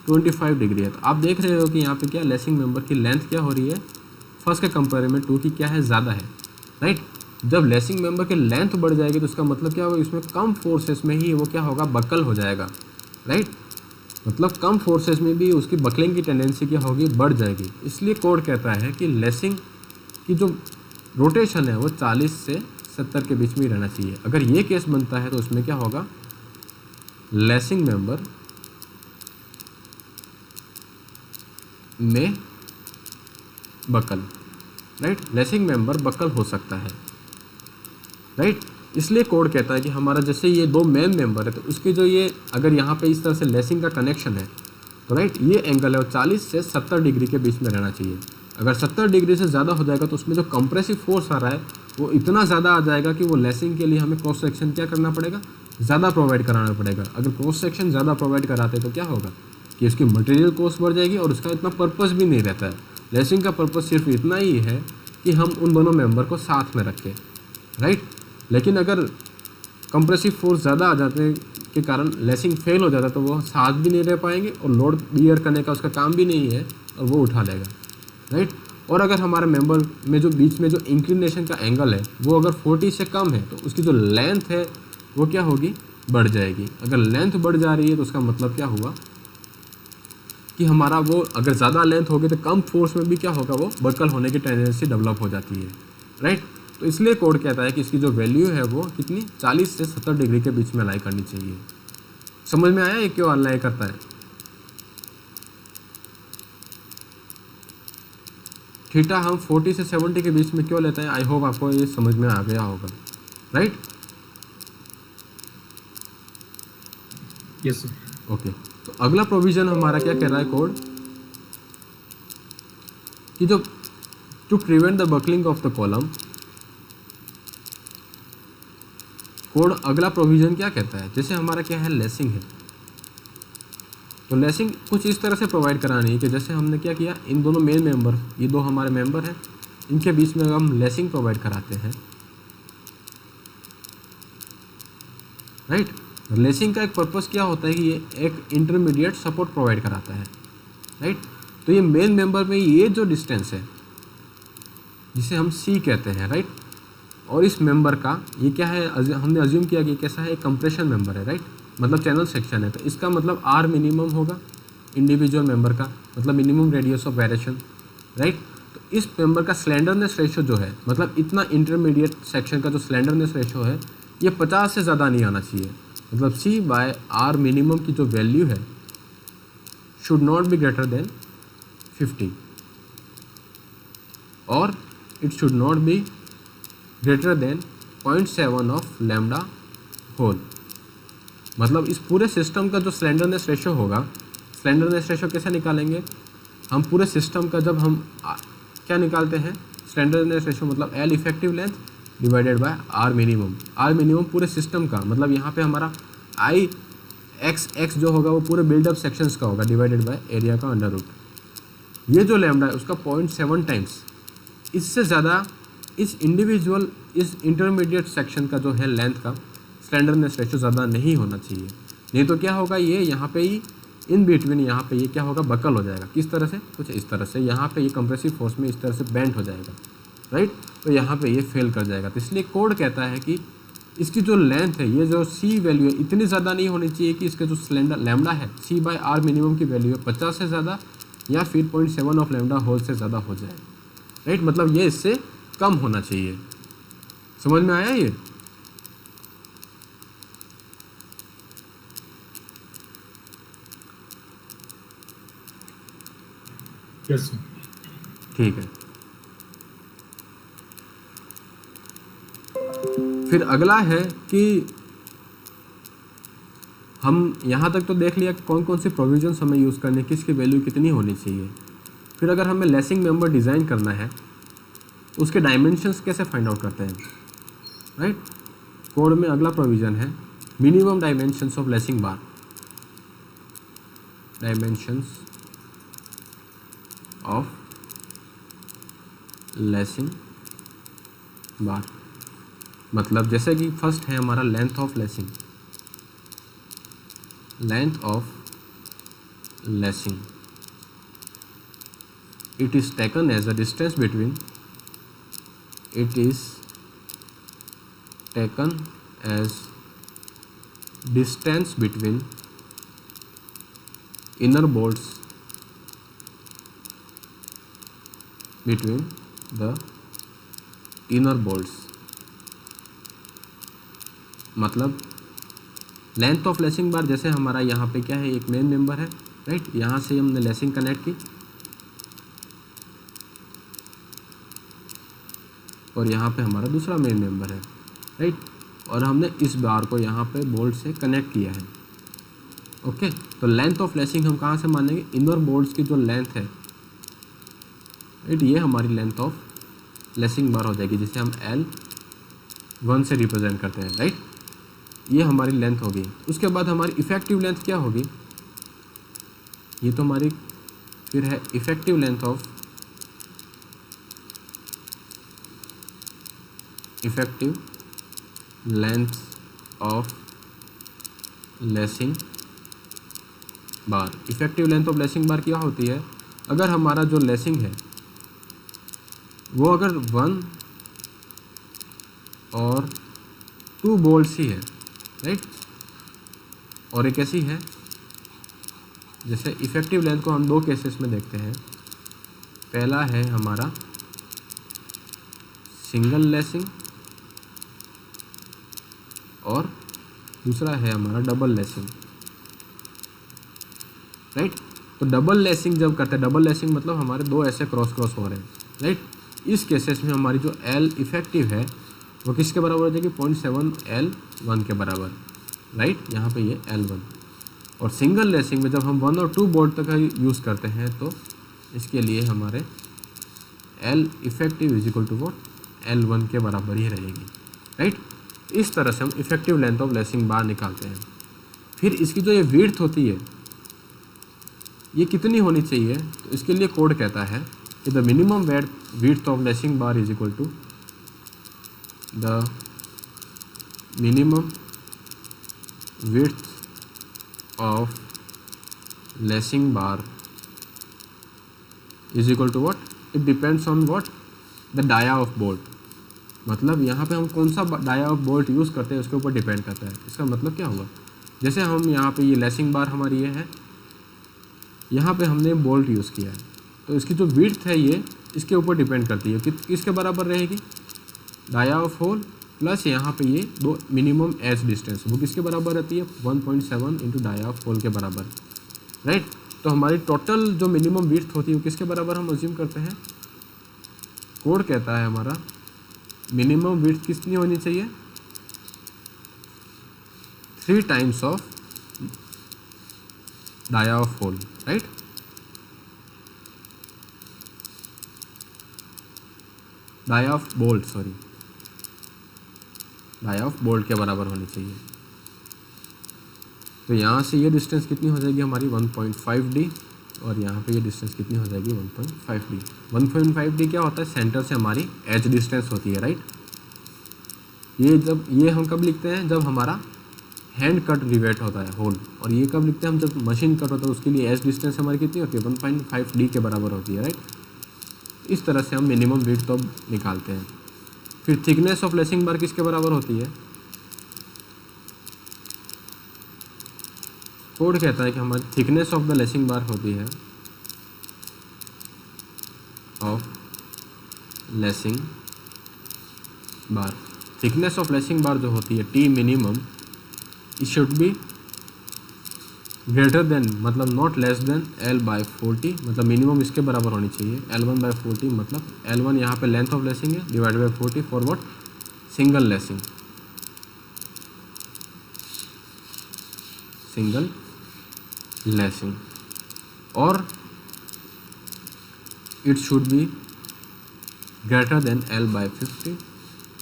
25 डिग्री है। तो आप देख रहे हो कि यहाँ पे क्या लेसिंग मेंबर की लेंथ क्या हो रही है फर्स्ट के कंपेरिजन में 2 की क्या है, ज़्यादा है, राइट। जब लेसिंग मेंबर की लेंथ बढ़ जाएगी तो उसका मतलब क्या होगा, इसमें कम फोर्सेस में ही वो क्या होगा, बकल हो जाएगा, राइट। मतलब कम फोर्सेस में भी उसकी बकलिंग की टेंडेंसी क्या होगी, बढ़ जाएगी। इसलिए कोड कहता है कि लेसिंग की जो रोटेशन है वो 40 से 70 के बीच में ही रहना चाहिए। अगर ये केस बनता है तो उसमें क्या होगा, लेसिंग मेंबर में buckle, right, lacing member buckle हो सकता है, राइट। इसलिए कोड कहता है कि हमारा जैसे ये दो मेन मेंबर है तो उसके जो ये अगर यहाँ पे इस तरह से लेसिंग का कनेक्शन है तो राइट ये एंगल है वो 40 से 70 डिग्री के बीच में रहना चाहिए। अगर 70 डिग्री से ज़्यादा हो जाएगा तो उसमें जो कंप्रेसिव फोर्स आ रहा है वो इतना ज़्यादा आ जाएगा कि वो लेसिंग के लिए हमें क्रॉस सेक्शन क्या करना पड़ेगा, ज़्यादा प्रोवाइड कराना पड़ेगा। अगर क्रॉस सेक्शन ज़्यादा प्रोवाइड कराते तो क्या होगा कि उसकी मटेरियल कॉस्ट बढ़ जाएगी और उसका इतना पर्पस भी नहीं रहता है। लेसिंग का पर्पस सिर्फ इतना ही है कि हम उन दोनों मेंबर को साथ में रखें, राइट। लेकिन अगर कंप्रेसिव फोर्स ज़्यादा आ जाने के कारण लेसिंग फेल हो जाता है तो वो साथ भी नहीं रह पाएंगे और लोड बियर करने का उसका काम भी नहीं है और वो उठा लेगा, राइट। और अगर हमारे मेंबर में जो बीच में जो इंक्लिनेशन का एंगल है वो अगर 40 से कम है तो उसकी जो लेंथ है वो क्या होगी, बढ़ जाएगी। अगर लेंथ बढ़ जा रही है तो उसका मतलब क्या हुआ कि हमारा वो अगर ज़्यादा लेंथ होगी तो कम फोर्स में भी क्या होगा, वो बकल होने की टेंडेंसी डेवलप हो जाती है, राइट। तो इसलिए कोड कहता है कि इसकी जो वैल्यू है वो कितनी 40 से 70 डिग्री के बीच में अलाई करनी चाहिए। समझ में आया ये क्यों अलाई करता है? थीटा हम 40 से 70 के बीच में क्यों लेते हैं? आई होप आपको ये समझ में आ गया होगा, राइट।
Yes sir.
ओके, तो अगला प्रोविजन हमारा क्या कह रहा है कोड कि जो to prevent the buckling of the column, code अगला प्रोविजन क्या कहता है, जैसे हमारा क्या है लेसिंग है, तो लेसिंग कुछ इस तरह से प्रोवाइड करानी है कि जैसे हमने क्या किया, इन दोनों मेन मेंबर, ये दो हमारे मेंबर हैं, इनके बीच में हम लेसिंग प्रोवाइड कराते हैं, राइट। लेसिंग का एक पर्पस क्या होता है कि ये एक इंटरमीडिएट सपोर्ट प्रोवाइड कराता है, राइट। तो ये मेन मेंबर में ये जो डिस्टेंस है जिसे हम सी कहते हैं, राइट, और इस मेंबर का ये क्या है, हमने अज्यूम किया कि कैसा है, एक कंप्रेशन मेंबर है, राइट, मतलब चैनल सेक्शन है, तो इसका मतलब आर मिनिमम होगा इंडिविजुअल मेंबर का, मतलब मिनिमम रेडियस ऑफ वायरेशन, राइट। तो इस मेंबर का स्लेंडरनेस रेशो जो है, मतलब इतना इंटरमीडिएट सेक्शन का जो स्लेंडरनेस रेशो है ये 50 से ज़्यादा नहीं आना चाहिए, मतलब सी बाय आर मिनिमम की जो वैल्यू है should not be greater than 50 और it should not be greater than 0.7 of lambda whole. मतलब इस पूरे सिस्टम का जो स्लेंडरनेस रेशो होगा, स्लेंडरनेस रेशो कैसे निकालेंगे हम, पूरे सिस्टम का जब हम क्या निकालते हैं, स्लेंडरनेस रेशो मतलब L effective length divided by R minimum. R minimum पूरे सिस्टम का, मतलब यहाँ पे हमारा आई एक्स जो होगा वो पूरे बिल्डअप सेक्शंस का होगा डिवाइडेड बाय एरिया का अंडर रूट। ये जो लैम्डा है उसका 0.7 टाइम्स, इससे ज़्यादा इस इंडिविजुअल, इस इंटरमीडिएट सेक्शन का जो है लेंथ का स्लेंडरनेस रेशो ज़्यादा नहीं होना चाहिए, नहीं तो क्या होगा, ये यहाँ पे ही इन बिटवीन यहाँ पे ये क्या होगा, बकल हो जाएगा। किस तरह से, कुछ इस तरह से, यहाँ पे ये कंप्रेसिव फोर्स में इस तरह से बेंट हो जाएगा, राइट, तो यहाँ पे ये फेल कर जाएगा। तो इसलिए कोड कहता है कि इसकी जो लेंथ है, ये जो सी वैल्यू है इतनी ज़्यादा नहीं होनी चाहिए कि इसका जो स्लेंडर लैम्डा है सी बाय आर मिनिमम की वैल्यू है 50 से ज़्यादा या फिर 0.7 ऑफ लैम्डा होल से ज़्यादा हो जाए, राइट, मतलब ये इससे कम होना चाहिए। समझ में आया ये?
Yes sir.
ठीक है। फिर अगला है कि हम यहाँ तक तो देख लिया कि कौन कौन से प्रोविजंस हमें यूज़ करने, किसकी वैल्यू कितनी होनी चाहिए। फिर अगर हमें लेसिंग मेंबर डिज़ाइन करना है तो उसके डायमेंशंस कैसे फाइंड आउट करते हैं, राइट। कोड में अगला प्रोविज़न है minimum dimensions of lacing bar, dimensions of lacing बार, मतलब जैसे कि फर्स्ट है हमारा length of lacing, length of lacing it is taken as a distance between, it is taken as distance between inner bolts, between the inner bolts, मतलब लेंथ ऑफ लेसिंग बार, जैसे हमारा यहाँ पे क्या है, एक मेन मेंबर है, राइट, यहाँ से हमने लेसिंग कनेक्ट की और यहाँ पे हमारा दूसरा मेन मेंबर है, राइट, और हमने इस बार को यहाँ पे बोल्ट से कनेक्ट किया है। ओके, तो लेंथ ऑफ लेसिंग हम कहाँ से मानेंगे, इनर बोल्ट्स की जो लेंथ है, राइट, ये हमारी लेंथ ऑफ लेसिंग बार हो जाएगी, जिसे हम L1 से रिप्रेजेंट करते हैं, राइट, ये हमारी लेंथ होगी। उसके बाद हमारी इफ़ेक्टिव लेंथ क्या होगी, ये तो हमारी फिर है effective length of, effective length of lacing bar. Effective length of lacing बार क्या होती है, अगर हमारा जो लेसिंग है वो अगर 1 और 2 बोल्ट्स ही है, राइट, और एक ऐसी है जैसे इफेक्टिव लेंथ को हम दो केसेस में देखते हैं। पहला है हमारा सिंगल लेसिंग और दूसरा है हमारा डबल लेसिंग, राइट। तो डबल लेसिंग जब करते हैं, डबल लेसिंग मतलब हमारे दो ऐसे क्रॉस हो रहे हैं, राइट। इस केसेस में हमारी जो एल इफेक्टिव है वो किसके बराबर हो जाएगी, 0.7 L1 के बराबर, राइट। यहाँ पे ये L1। और सिंगल लेसिंग में जब हम 1 और 2 बोल्ट तक का यूज़ करते हैं तो इसके लिए हमारे L effective is equal to what, L1 के बराबर ही रहेगी, राइट। इस तरह से हम इफेक्टिव लेंथ ऑफ लेसिंग बार निकालते हैं। फिर इसकी जो ये विड्थ होती है ये कितनी होनी चाहिए, तो इसके लिए कोड कहता है कि the minimum width of lacing bar is equal to the minimum width of lacing bar is equal to what, it depends on what, the dia of bolt. मतलब यहाँ पे हम कौन सा डाया ऑफ बोल्ट यूज़ करते हैं उसके ऊपर डिपेंड करता है। इसका मतलब क्या होगा, जैसे हम यहाँ पे ये लेसिंग बार हमारी ये है, यहाँ पे हमने बोल्ट यूज़ किया है तो इसकी जो विड्थ है ये इसके ऊपर डिपेंड करती है कि किसके बराबर रहेगी, डाया ऑफ होल प्लस यहाँ पे ये दो मिनिमम एज डिस्टेंस, वो किसके बराबर रहती है, 1.7 इंटू डाया ऑफ होल के बराबर, राइट। तो हमारी टोटल जो मिनिमम विड्थ होती है वो किसके बराबर हम अज्यूम करते हैं, कोड कहता है हमारा मिनिमम विड्थ कितनी होनी चाहिए, 3 times of dia of hole, right. Dia of bolt, sorry, dia of bolt के बराबर होनी चाहिए। तो यहाँ से ये डिस्टेंस कितनी हो जाएगी हमारी 1.5D और यहाँ पे ये डिस्टेंस कितनी हो जाएगी 1.5D। 1.5D क्या होता है, सेंटर से हमारी एज डिस्टेंस होती है, राइट। ये हम कब लिखते हैं, जब हमारा हैंड कट रिवेट होता है होल, और ये कब लिखते हैं हम, जब मशीन कट होता है उसके लिए एज डिस्टेंस हमारी कितनी होती है, 1.5D के बराबर होती है, राइट। इस तरह से हम मिनिमम विड्थ तो निकालते हैं। फिर थिकनेस ऑफ लेसिंग बार किसके बराबर होती है, कोड कहता है कि हमारी थिकनेस ऑफ द लेसिंग बार होती है of lacing bar. Thickness of lacing बार जो होती है T minimum, it should be greater then, मतलब नॉट लेस देन L/40, मतलब मिनिमम इसके बराबर होनी चाहिए, L1/40, मतलब L1 यहाँ पे लेंथ ऑफ लेसिंग है divide by 40 for what, single lacing, single lacing. और it should be greater than L/50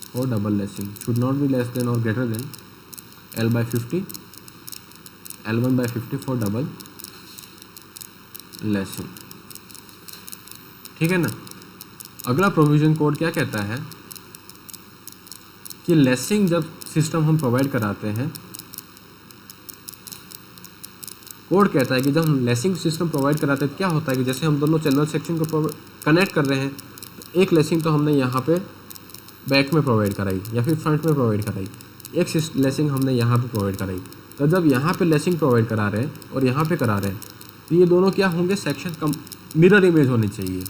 for double lacing, should not be less than और greater than L/50, L1/50 for double lacing, ठीक है ना। अगला प्रोविजन कोड क्या कहता है कि लेसिंग जब सिस्टम हम प्रोवाइड कराते हैं, कोड कहता है कि जब हम लेसिंग सिस्टम प्रोवाइड कराते हैं तो क्या होता है कि जैसे हम दोनों चैनल सेक्शन को कनेक्ट कर रहे हैं तो एक लेसिंग तो हमने यहाँ पे बैक में प्रोवाइड कराई या फिर फ्रंट में प्रोवाइड कराई, एक लेसिंग हमने यहाँ पे प्रोवाइड कराई। तो जब यहाँ पे लेसिंग प्रोवाइड करा रहे हैं और यहाँ पे करा रहे हैं तो ये दोनों क्या होंगे, सेक्शन कम मिरर इमेज होनी चाहिए,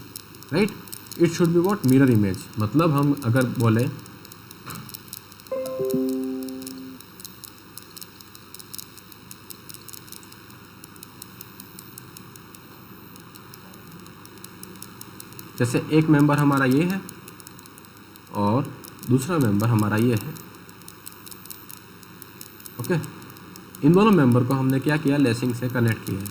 right. It should be what, mirror image. मतलब हम अगर बोले जैसे एक मेंबर हमारा ये है और दूसरा मेंबर हमारा ये है, ओके। इन दोनों मेंबर को हमने क्या किया, लेसिंग से कनेक्ट किया है,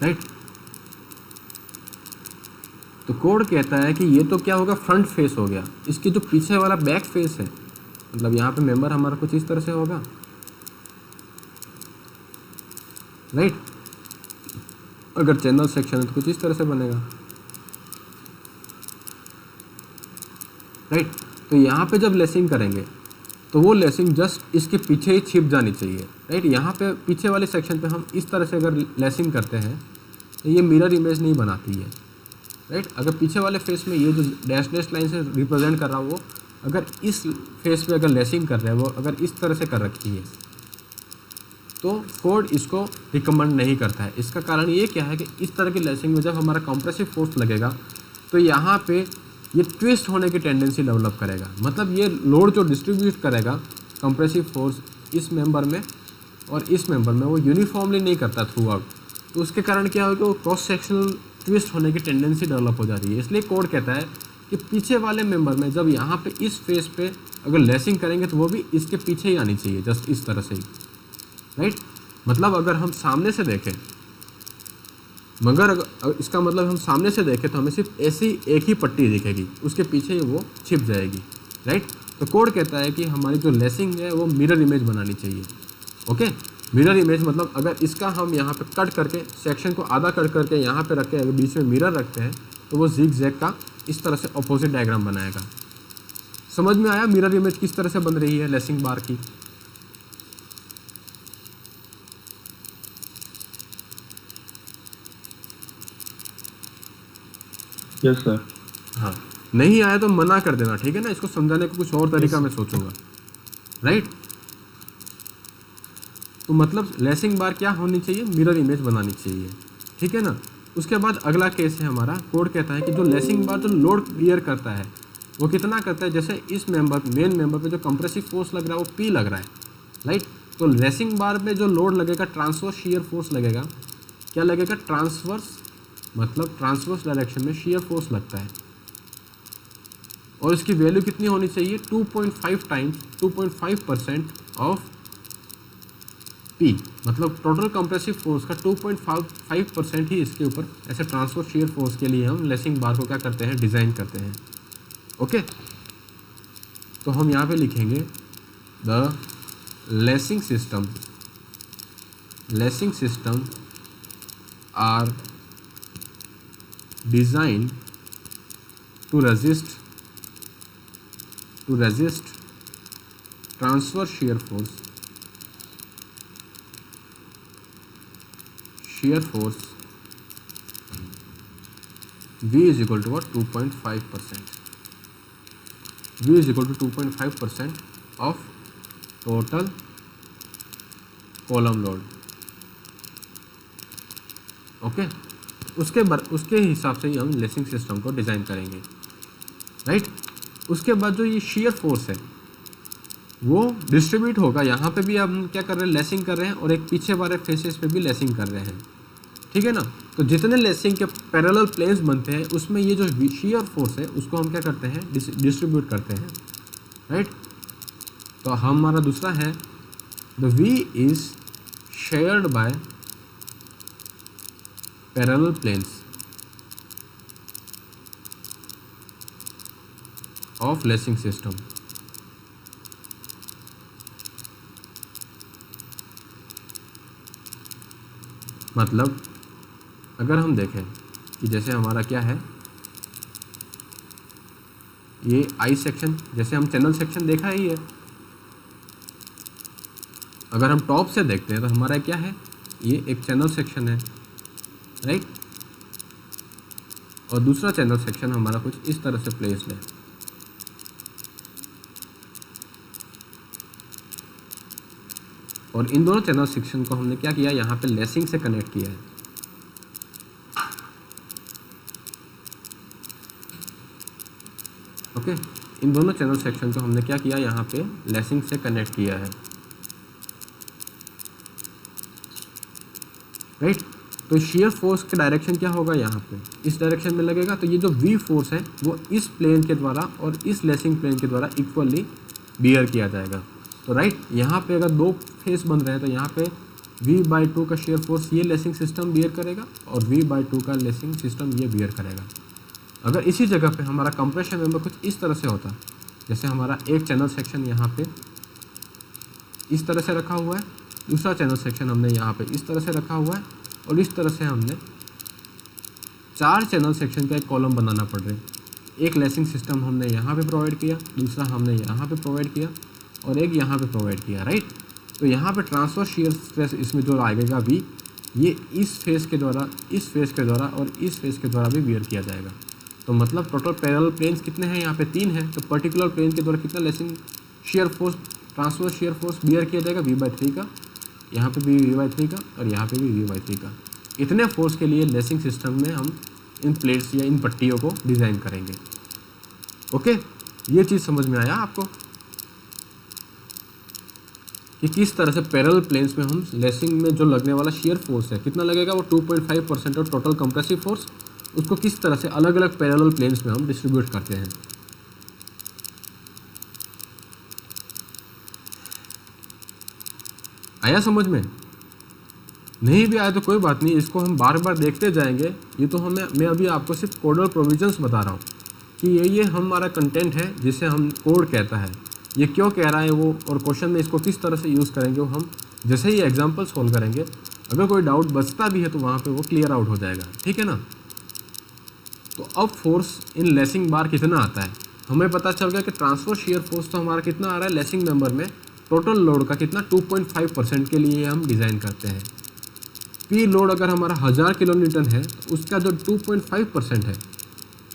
राइट। तो कोड कहता है कि ये तो क्या होगा, फ्रंट फेस हो गया, इसके जो पीछे वाला बैक फेस है, मतलब यहाँ पे मेंबर हमारा कुछ इस तरह से होगा, राइट। अगर चैनल सेक्शन है तो कुछ इस तरह से बनेगा, राइट। तो यहाँ पे जब लेसिंग करेंगे तो वो लेसिंग जस्ट इसके पीछे ही छिप जानी चाहिए, राइट। यहाँ पे पीछे वाले सेक्शन पे हम इस तरह से अगर लेसिंग करते हैं तो ये मिरर इमेज नहीं बनाती है, राइट। अगर पीछे वाले फेस में ये जो डैश लाइन से रिप्रेजेंट कर रहा हूँ वो अगर इस फेस पे अगर लेसिंग कर रहे हैं वो अगर इस तरह से कर रखी है तो कोड इसको रिकमेंड नहीं करता है। इसका कारण ये क्या है कि इस तरह की लेसिंग में जब हमारा कंप्रेसिव फोर्स लगेगा तो यहाँ पे ये ट्विस्ट होने की टेंडेंसी डेवलप करेगा। मतलब ये लोड जो डिस्ट्रीब्यूट करेगा कंप्रेसिव फोर्स इस मेंबर में और इस मेंबर में वो यूनिफॉर्मली नहीं करता थ्रू आउट, तो उसके कारण क्या होगा वो क्रॉस सेक्शनल ट्विस्ट होने की टेंडेंसी डेवलप हो जाती है। इसलिए कोड कहता है कि पीछे वाले मेंबर में जब यहाँ पे इस फेस पे अगर लेसिंग करेंगे तो वो भी इसके पीछे ही आनी चाहिए, जस्ट इस तरह से ही, राइट। मतलब अगर हम सामने से देखें मगर अगर इसका मतलब हम सामने से देखें तो हमें सिर्फ ऐसी एक ही पट्टी दिखेगी, उसके पीछे वो छिप जाएगी, राइट। तो कोड कहता है कि हमारी जो लेसिंग है वो मिरर इमेज बनानी चाहिए। ओके, मिरर इमेज मतलब अगर इसका हम यहाँ पे कट करके सेक्शन को आधा कट करके यहाँ पे रख के अगर बीच में मिरर रखते हैं तो वो जिग जैग का इस तरह से अपोजिट डायग्राम बनाएगा। समझ में आया मिरर इमेज किस तरह से बन रही है लेसिंग बार की?
Yes sir.
हाँ, नहीं आया तो मना कर देना, ठीक है ना। इसको समझाने का कुछ और तरीका मैं सोचूंगा, राइट। तो मतलब लेसिंग बार क्या होनी चाहिए, मिरर इमेज बनानी चाहिए, ठीक है ना। उसके बाद अगला केस है हमारा, कोड कहता है कि जो लेसिंग बार जो लोड बियर करता है वो कितना करता है। जैसे इस मेंबर मेन मेंबर पे जो कंप्रेसिव फोर्स लग रहा है वो P लग रहा है, राइट। तो लेसिंग बार पे जो लोड लगेगा ट्रांसवर्स शीयर फोर्स लगेगा। क्या लगेगा? ट्रांसवर्स, मतलब ट्रांसवर्स डायरेक्शन में शीयर फोर्स लगता है और इसकी वैल्यू कितनी होनी चाहिए? 2.5 टाइम्स 2.5% ऑफ P, मतलब टोटल कंप्रेसिव फोर्स का 2.5% ही इसके ऊपर ऐसे ट्रांसफर शीयर फोर्स के लिए हम लेसिंग बार को क्या करते हैं, डिज़ाइन करते हैं। ओके, तो हम यहाँ पे लिखेंगे the lacing system are design to resist transfer shear force V is equal to what? 2.5%. V is equal to 2.5% of total column load. Okay, उसके हिसाब से ही हम लेसिंग सिस्टम को डिज़ाइन करेंगे, राइट। उसके बाद जो ये शीयर फोर्स है वो डिस्ट्रीब्यूट होगा। यहाँ पे भी हम क्या कर रहे हैं, लेसिंग कर रहे हैं और एक पीछे वाले फेसेस पे भी लेसिंग कर रहे हैं, ठीक है ना। तो जितने लेसिंग के पैरेलल प्लेन्स बनते हैं उसमें ये जो शीयर फोर्स है उसको हम क्या करते हैं, डिस्ट्रीब्यूट करते हैं, राइट। तो हमारा दूसरा है the V is shared by parallel planes of lacing system. मतलब अगर हम देखें कि जैसे हमारा क्या है, ये आई सेक्शन, जैसे हम चैनल सेक्शन देखा ही है। अगर हम टॉप से देखते हैं तो हमारा क्या है, ये एक चैनल सेक्शन है, राइट। और दूसरा चैनल सेक्शन हमारा कुछ इस तरह से प्लेस्ड है। और इन दोनों चैनल सेक्शन को हमने क्या किया, यहाँ पे लेसिंग से कनेक्ट किया है। ओके, इन दोनों चैनल सेक्शन को हमने क्या किया, यहाँ पे लेसिंग से कनेक्ट किया है, राइट। तो शियर फोर्स का डायरेक्शन क्या होगा, यहाँ पे इस डायरेक्शन में लगेगा। तो ये जो V फोर्स है वो इस प्लेन के द्वारा और इस लेसिंग प्लेन के द्वारा इक्वली बियर किया जाएगा। तो राइट, यहाँ पे अगर दो फेस बन रहे हैं तो यहाँ पे V/2 का शेयर फोर्स ये लेसिंग सिस्टम बियर करेगा और V/2 का लेसिंग सिस्टम ये बियर करेगा। अगर इसी जगह पे हमारा कंप्रेशन मेंबर कुछ इस तरह से होता, जैसे हमारा एक चैनल सेक्शन यहाँ पे इस तरह से रखा हुआ है, दूसरा चैनल सेक्शन हमने यहाँ पे इस तरह से रखा हुआ है और इस तरह से हमने 4 चैनल सेक्शन का एक कॉलम बनाना पड़ रहा है। एक लेसिंग सिस्टम हमने यहाँ पे प्रोवाइड किया, दूसरा हमने यहाँ पे प्रोवाइड किया और एक यहाँ पे प्रोवाइड किया, राइट। तो यहाँ पे ट्रांसफर शीयर स्ट्रेस इसमें जो आएगा V, ये इस फेस के द्वारा, इस फेस के द्वारा और इस फेस के द्वारा भी बियर किया जाएगा। तो मतलब टोटल पैरेलल प्लेन्स कितने हैं यहाँ पे 3 हैं। तो पर्टिकुलर प्लेन के द्वारा कितना lacing shear force, transverse shear force bear किया जाएगा V/3 का, यहाँ पे भी V/3 का और यहाँ पे भी V/3 का। इतने फोर्स के लिए लेसिंग सिस्टम में हम इन प्लेट्स या इन पट्टियों को डिज़ाइन करेंगे। ओके, ये चीज़ समझ में आया आपको कि किस तरह से पैरेलल प्लेन्स में हम लेसिंग में जो लगने वाला शेयर फोर्स है कितना लगेगा, वो 2.5% ऑफ टोटल कंप्रेसिव फोर्स, उसको किस तरह से अलग अलग पैरेलल प्लेन्स में हम डिस्ट्रीब्यूट करते हैं। आया समझ में? नहीं भी आया तो कोई बात नहीं, इसको हम बार बार देखते जाएंगे। ये तो मैं अभी आपको सिर्फ कोडल प्रोविजंस बता रहा हूँ कि ये हमारा कंटेंट है जिसे हम कोड कहता है, ये क्यों कह रहा है वो, और क्वेश्चन में इसको किस तरह से यूज़ करेंगे वो हम जैसे ही एग्जाम्पल सोल्व करेंगे। अगर कोई डाउट बचता भी है तो वहाँ पे वो क्लियर आउट हो जाएगा, ठीक है ना। तो अब फोर्स इन लेसिंग बार कितना आता है, हमें पता चल गया कि ट्रांसफर शेयर फोर्स तो हमारा कितना आ रहा है लेसिंग मेंबर में, टोटल लोड का कितना 2.5% के लिए हम डिज़ाइन करते हैं। पी लोड अगर हमारा 1000 किलो न्यूटन है तो उसका जो 2.5% है,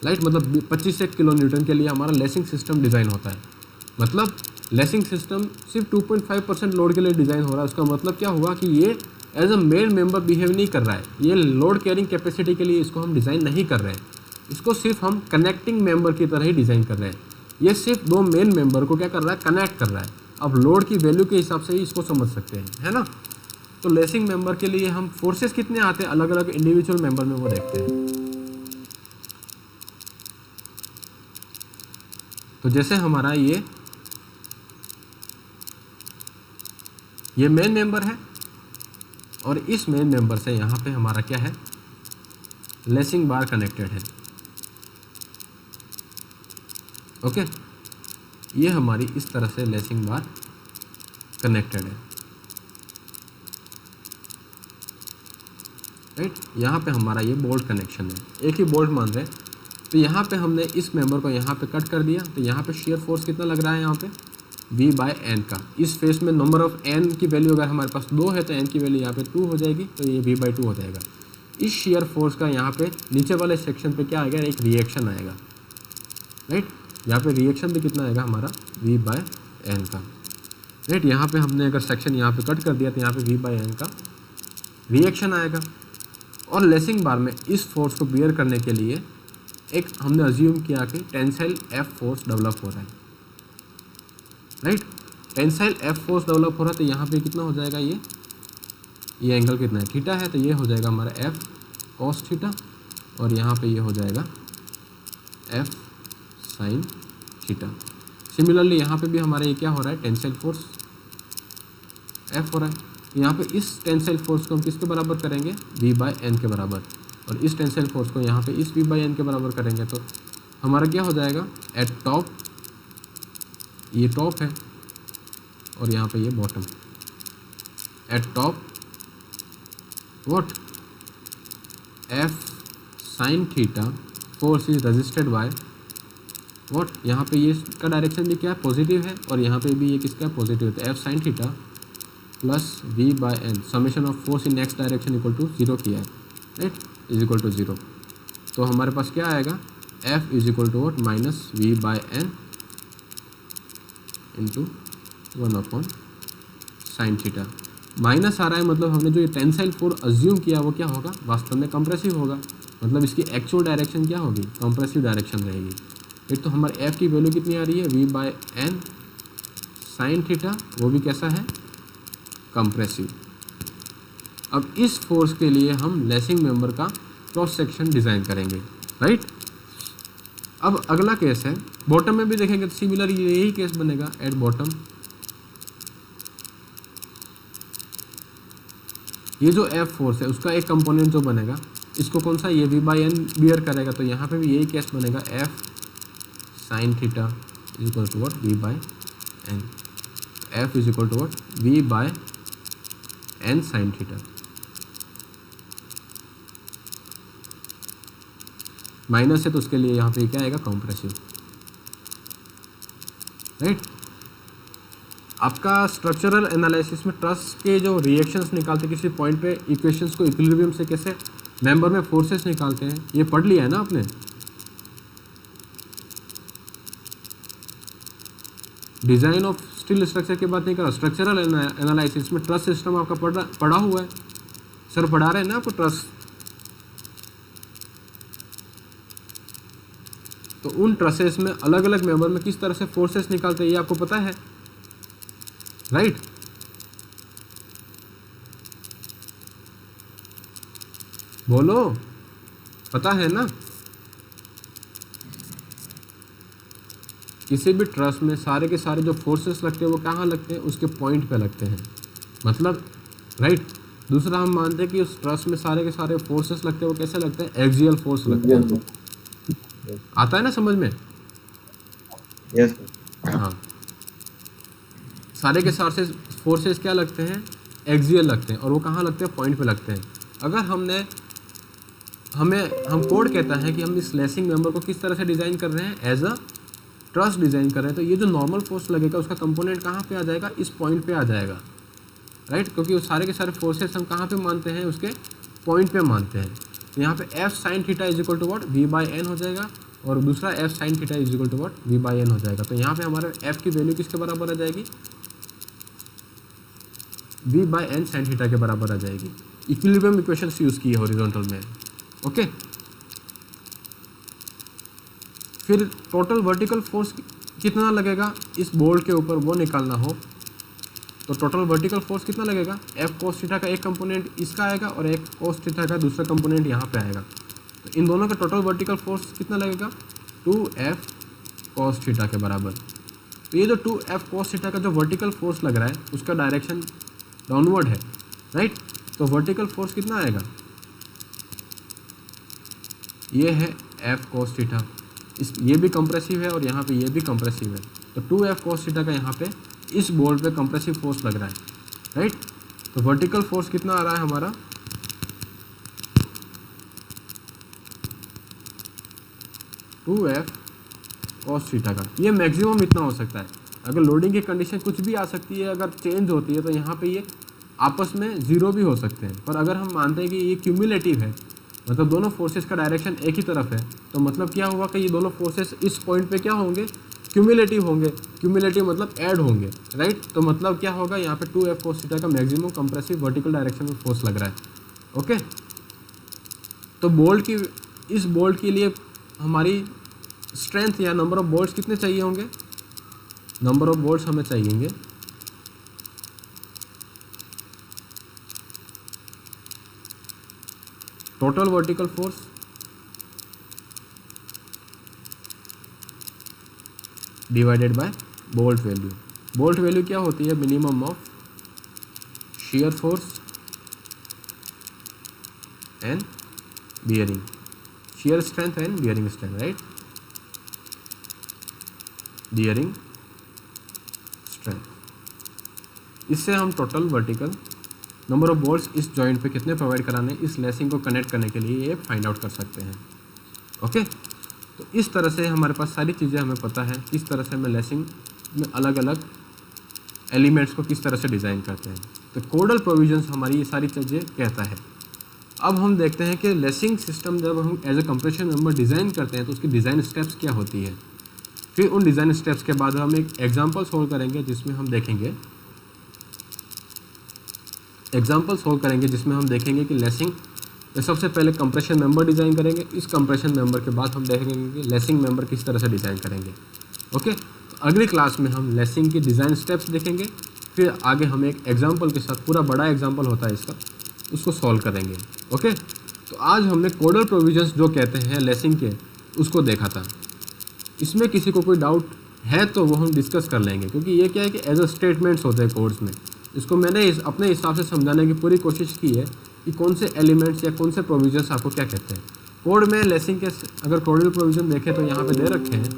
राइट, मतलब 25 किलो न्यूटन के लिए हमारा लेसिंग सिस्टम डिज़ाइन होता है। मतलब लेसिंग सिस्टम सिर्फ 2.5% लोड के लिए डिज़ाइन हो रहा है। उसका मतलब क्या हुआ कि ये as a main member behave नहीं कर रहा है, ये लोड कैरिंग कैपेसिटी के लिए इसको हम डिज़ाइन नहीं कर रहे हैं, इसको सिर्फ हम कनेक्टिंग मेंबर की तरह ही डिज़ाइन कर रहे हैं। ये सिर्फ 2 मेन मेंबर को क्या कर रहा है, कनेक्ट कर रहा है। अब लोड की वैल्यू के हिसाब से ही इसको समझ सकते हैं, है ना। तो लेसिंग मेंबर के लिए हम फोर्सेस कितने आते हैं अलग अलग इंडिविजुअल मेंबर में, वो देखते हैं। तो जैसे हमारा ये मेन मेंबर है और इस मेन मेंबर से यहाँ पे हमारा क्या है, लेसिंग बार कनेक्टेड है। ओके, ये हमारी इस तरह से लेसिंग बार कनेक्टेड है, राइट। यहाँ पे हमारा ये बोल्ट कनेक्शन है, एक ही बोल्ट मान रहे हैं। तो यहाँ पे हमने इस मेंबर को यहाँ पे कट कर दिया, तो यहाँ पे शेयर फोर्स कितना लग रहा है, यहाँ पे V/N का। इस फेस में नंबर ऑफ N की वैल्यू अगर हमारे पास 2 है तो N की वैल्यू यहाँ पे 2 हो जाएगी, तो ये V/2 हो जाएगा। इस शेयर फोर्स का यहाँ पे नीचे वाले सेक्शन पे क्या आएगा, एक रिएक्शन आएगा, राइट। यहाँ पे रिएक्शन भी कितना आएगा हमारा V/N का, राइट। यहाँ पे हमने अगर सेक्शन यहाँ पे कट कर दिया तो यहाँ पे V/N का रिएक्शन आएगा। और लेसिंग बार में इस फोर्स को बियर करने के लिए एक हमने अज्यूम किया कि टेंसाइल F फोर्स डेवलप हो रहा है, right. Tensile F force develop हो रहा है, तो यहाँ पे कितना हो जाएगा, ये एंगल कितना है, थीटा है, तो ये हो जाएगा हमारा F cos थीटा, और यहाँ पे ये हो जाएगा F sin थीटा। सिमिलरली यहाँ पे भी हमारा ये क्या हो रहा है, टेंसाइल फोर्स F हो रहा है। यहाँ पे इस टेंसाइल फोर्स को हम किसके बराबर करेंगे, V/N के बराबर, और इस टेंसाइल फोर्स को यहाँ पे इस V/N के बराबर करेंगे। तो हमारा क्या हो जाएगा, एट टॉप, ये टॉप है और यहाँ पे ये bottom. Eight top what, F sin theta force is रजिस्टेड by what, यहाँ पे ये इसका डायरेक्शन भी क्या है, पॉजिटिव है, और यहाँ पे भी ये किसका पॉजिटिव है। तो F sin theta plus V/N summation of force in X direction equal to 0 किया है, राइट, इज इक्वल टू 0। तो हमारे पास क्या आएगा, F is equal to what, minus V/N into 1/sin theta. Minus आ रहा है, मतलब हमने जो ये टेंसाइल फोर्स अज्यूम किया वो क्या होगा, वास्तव में कंप्रेसिव होगा, मतलब इसकी एक्चुअल डायरेक्शन क्या होगी, कंप्रेसिव डायरेक्शन रहेगी। एक तो हमारे F की वैल्यू कितनी आ रही है, V/N sin थीटा, वो भी कैसा है, कंप्रेसिव। अब इस फोर्स के लिए हम लेसिंग मेंबर का क्रॉस सेक्शन डिज़ाइन करेंगे, राइट। अब अगला केस है, बॉटम में भी देखेंगे तो सिमिलर यही केस बनेगा। एट बॉटम ये जो F फोर्स है उसका एक कंपोनेंट जो बनेगा, इसको कौन सा, ये V/N बियर करेगा, तो यहाँ पे भी यही केस बनेगा, F sin theta is equal to what, V/N। F is equal to what, V/N sin theta. Minus है तो उसके लिए यहाँ पे क्या आएगा, कंप्रेसिव, राइट। आपका स्ट्रक्चरल एनालिसिस में ट्रस के जो रिएक्शंस निकालते किसी पॉइंट पे, इक्वेशंस को इक्विलिब्रियम से कैसे मेंबर में फोर्सेस निकालते हैं, ये पढ़ लिया है ना आपने। डिज़ाइन ऑफ स्टील स्ट्रक्चर की बात नहीं कर रहा, स्ट्रक्चरल एनालिसिस में ट्रस सिस्टम आपका पढ़ा हुआ है, सर पढ़ा रहे हैं ना आपको ट्रस। तो उन ट्रसेस में अलग अलग मेंबर में किस तरह से फोर्सेस निकालते हैं ये आपको पता है, राइट। बोलो, पता है ना। किसी भी ट्रस में सारे के सारे जो फोर्सेस लगते हैं वो कहाँ लगते हैं, उसके पॉइंट पे लगते हैं, मतलब राइट। दूसरा हम मानते हैं कि उस ट्रस में सारे के सारे फोर्सेस लगते हैं, वो कैसे लगते हैं, एक्सियल फोर्स लगते हैं। आता है ना समझ में।
यस
हाँ, सारे के सारे फोर्सेस क्या लगते हैं, एक्सियल लगते हैं, और वो कहाँ लगते हैं, पॉइंट पे लगते हैं। अगर हम कोड कहता है कि हम इस लेसिंग मेंबर को किस तरह से डिज़ाइन कर रहे हैं, एज अ ट्रस डिज़ाइन कर रहे हैं, तो ये जो नॉर्मल फोर्स लगेगा उसका कंपोनेंट कहाँ पे आ जाएगा, इस पॉइंट पे आ जाएगा, राइट। क्योंकि वो सारे के सारे फोर्सेस हम कहाँ पे मानते हैं, उसके पॉइंट पे मानते हैं। तो यहाँ पे F sine theta is equal to what, V by N हो जाएगा, और दूसरा F sine theta is equal to what, V by N हो जाएगा। तो यहाँ पे हमारे एफ की वैल्यू किसके बराबर आ जाएगी, V by N sine theta के बराबर आ जाएगी। इक्विलिब्रियम इक्वेशंस यूज़ की है हॉरिजॉन्टल में, ओके। फिर टोटल वर्टिकल फोर्स कितना लगेगा इस बोल्ट के ऊपर, वो निकालना हो तो टोटल वर्टिकल फोर्स कितना लगेगा, एफ कोस थीटा का एक कंपोनेंट इसका आएगा और एक कोस थीटा का दूसरा कंपोनेंट यहाँ पे आएगा। तो इन दोनों का टोटल वर्टिकल फोर्स कितना लगेगा, 2F कोस थीटा के बराबर। तो ये जो 2F कोस थीटा का जो वर्टिकल फोर्स लग रहा है उसका डायरेक्शन डाउनवर्ड है, राइट। तो वर्टिकल फोर्स कितना आएगा, ये है F कोस थीटा, ये भी कंप्रेसिव है और यहाँ पे ये भी कंप्रेसिव है। तो 2F कोस थीटा का यहाँ पे इस बोल्ट पे कंप्रेसिव फोर्स लग रहा है, राइट। तो वर्टिकल फोर्स कितना आ रहा है हमारा, 2F कोस थीटा का। ये मैक्सिमम इतना हो सकता है। अगर लोडिंग की कंडीशन कुछ भी आ सकती है, अगर चेंज होती है तो यहाँ पे ये आपस में ज़ीरो भी हो सकते हैं। पर अगर हम मानते हैं कि ये क्यूमुलेटिव है, मतलब दोनों फोर्सेस का डायरेक्शन एक ही तरफ है, तो मतलब क्या हुआ कि ये दोनों फोर्सेस इस पॉइंट पे क्या होंगे, क्यूमुलेटिव होंगे। क्यूमुलेटिव मतलब ऐड होंगे, राइट। तो मतलब क्या होगा, यहाँ पे 2F कोस थीटा का मैक्सिमम कंप्रेसिव वर्टिकल डायरेक्शन में फोर्स लग रहा है, ओके। तो इस बोल्ट के लिए हमारी स्ट्रेंथ या नंबर ऑफ बोल्ट्स कितने चाहिए होंगे, नंबर ऑफ बोल्ट्स हमें चाहिएंगे total vertical force divided by bolt value. Bolt value क्या होती है, minimum of shear force and bearing, shear strength and bearing strength, right, bearing strength. इससे हम total vertical number of bolts इस जॉइंट पे कितने प्रोवाइड कराने, इस लेसिंग को कनेक्ट करने के लिए ये फाइंड आउट कर सकते हैं, ओके। तो इस तरह से हमारे पास सारी चीज़ें हमें पता है, किस तरह से हमें लेसिंग में अलग अलग एलिमेंट्स को किस तरह से डिज़ाइन करते हैं। तो कोडल प्रोविजंस हमारी ये सारी चीज़ें कहता है। अब हम देखते हैं कि लेसिंग सिस्टम जब हम as a compression member design करते हैं तो उसकी डिज़ाइन स्टेप्स क्या होती है। फिर उन डिज़ाइन स्टेप्स के बाद हम एक एग्जाम्पल सोल्व करेंगे जिसमें हम देखेंगे कि लेसिंग सबसे पहले कंप्रेशन मेंबर डिज़ाइन करेंगे। इस कंप्रेशन मेंबर के बाद हम देखेंगे कि लेसिंग मेंबर किस तरह से डिज़ाइन करेंगे, ओके। तो अगली क्लास में हम लेसिंग की डिज़ाइन स्टेप्स देखेंगे, फिर आगे हम एक एग्जांपल के साथ, पूरा बड़ा एग्जांपल होता है इसका, उसको सॉल्व करेंगे, ओके। तो आज हमने कोडल प्रोविजंस जो कहते हैं लेसिंग के, उसको देखा था। इसमें किसी को कोई डाउट है तो वो हम डिस्कस कर लेंगे, क्योंकि ये क्या है कि एज अ स्टेटमेंट्स होते हैं कोड्स में। इसको मैंने अपने हिसाब से समझाने की पूरी कोशिश की है कि कौन से एलिमेंट्स या कौन से प्रोविजंस आपको क्या कहते हैं। कोड में लेसिंग के अगर कोडल प्रोविजन देखें तो यहाँ पे दे रखे हैं,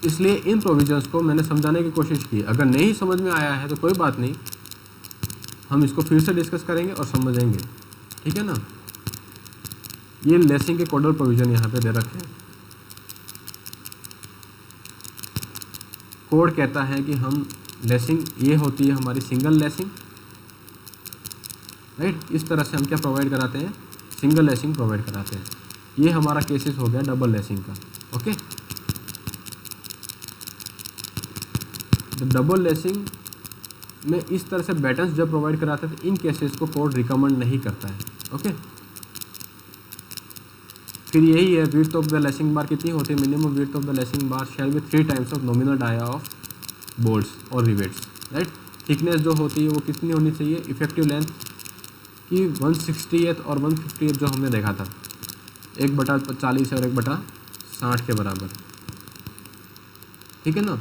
इसलिए इन प्रोविजंस को मैंने समझाने की कोशिश की। अगर नहीं समझ में आया है तो कोई बात नहीं, हम इसको फिर से डिस्कस करेंगे और समझेंगे, ठीक है ना। ये लेसिंग के कोडल प्रोविजन यहाँ पे दे रखे हैं। कोड कहता है कि हम लेसिंग, ये होती है हमारी सिंगल लेसिंग, राइट। इस तरह से हम क्या प्रोवाइड कराते हैं, सिंगल लेसिंग प्रोवाइड कराते हैं। ये हमारा केसेस हो गया डबल लेसिंग का, ओके। डबल लेसिंग में इस तरह से बैटन्स जब प्रोवाइड कराते हैं तो इन केसेस को कोड रिकमेंड नहीं करता है, ओके। फिर यही है, width of the lacing bar कितनी होती है, minimum width of the lacing bar shall be 3 times of nominal dia of bolts और रिवेट्स, राइट। थिकनेस जो होती है वो कितनी होनी चाहिए, इफेक्टिव लेंथ की 1/60 और 1/50 जो हमने देखा था, 1/40 और 1/60 के बराबर, ठीक है ना।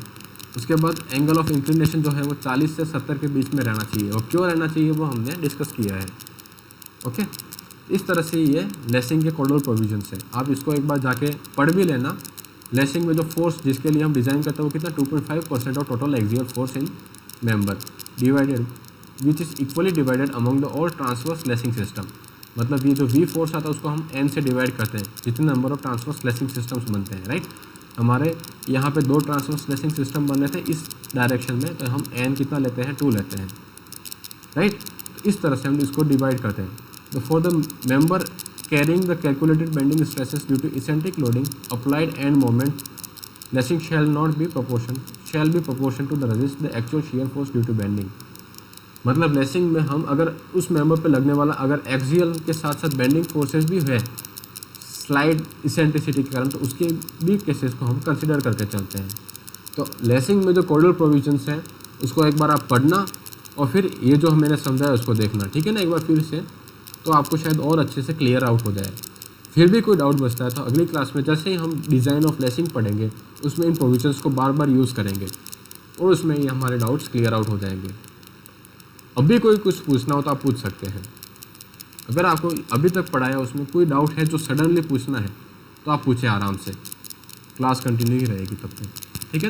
उसके बाद एंगल ऑफ इंक्लिनेशन जो है वो 40 से 70 के बीच में रहना चाहिए, और क्यों रहना चाहिए वो हमने डिस्कस किया है, ओके। इस तरह से ये लेसिंग के कोडल प्रोविजन है। आप इसको एक बार जाके पढ़ भी लेना। लेसिंग में जो फोर्स जिसके लिए हम डिज़ाइन करते हैं वो कितना 2.5% of total axial force in member divided which is equally divided among the all transverse lacing system. मतलब ये जो वी फोर्स आता है उसको हम एन से डिवाइड करते हैं, जितने number of transverse lacing systems बनते हैं, राइट। हमारे यहाँ पे 2 ट्रांसवर्स लेसिंग सिस्टम बन रहे थे इस डायरेक्शन में, तो हम एन कितना लेते हैं, 2 लेते हैं, राइट। इस तरह से हम इसको डिवाइड करते हैं। तो for the member carrying the calculated bending stresses due to eccentric loading applied end moment, lessing shall be proportion to the resist the actual shear force due to bending। मतलब लेसिंग में हम अगर उस मेंबर पे लगने वाला अगर एक्सियल के साथ साथ बेंडिंग फोर्सेस भी है स्लाइड इसेंट्रिसिटी के कारण, तो उसके भी केसेस को हम कंसिडर करके चलते हैं। तो लेसिंग में जो कोडल प्रोविजंस हैं उसको एक बार आप पढ़ना और फिर ये जो मैंने समझाया उसको देखना, ठीक है ना, एक बार फिर से, तो आपको शायद और अच्छे से क्लियर आउट हो जाए। फिर भी कोई डाउट बचता है तो अगली क्लास में जैसे ही हम डिज़ाइन ऑफ लेसिंग पढ़ेंगे उसमें इन प्रोविजंस को बार बार यूज़ करेंगे और उसमें ही हमारे डाउट्स क्लियर आउट हो जाएंगे। अभी कोई कुछ पूछना हो तो आप पूछ सकते हैं। अगर आपको अभी तक पढ़ाया उसमें कोई डाउट है जो सडनली पूछना है तो आप पूछें आराम से, क्लास कंटिन्यू ही रहेगी तब तक, ठीक है ना।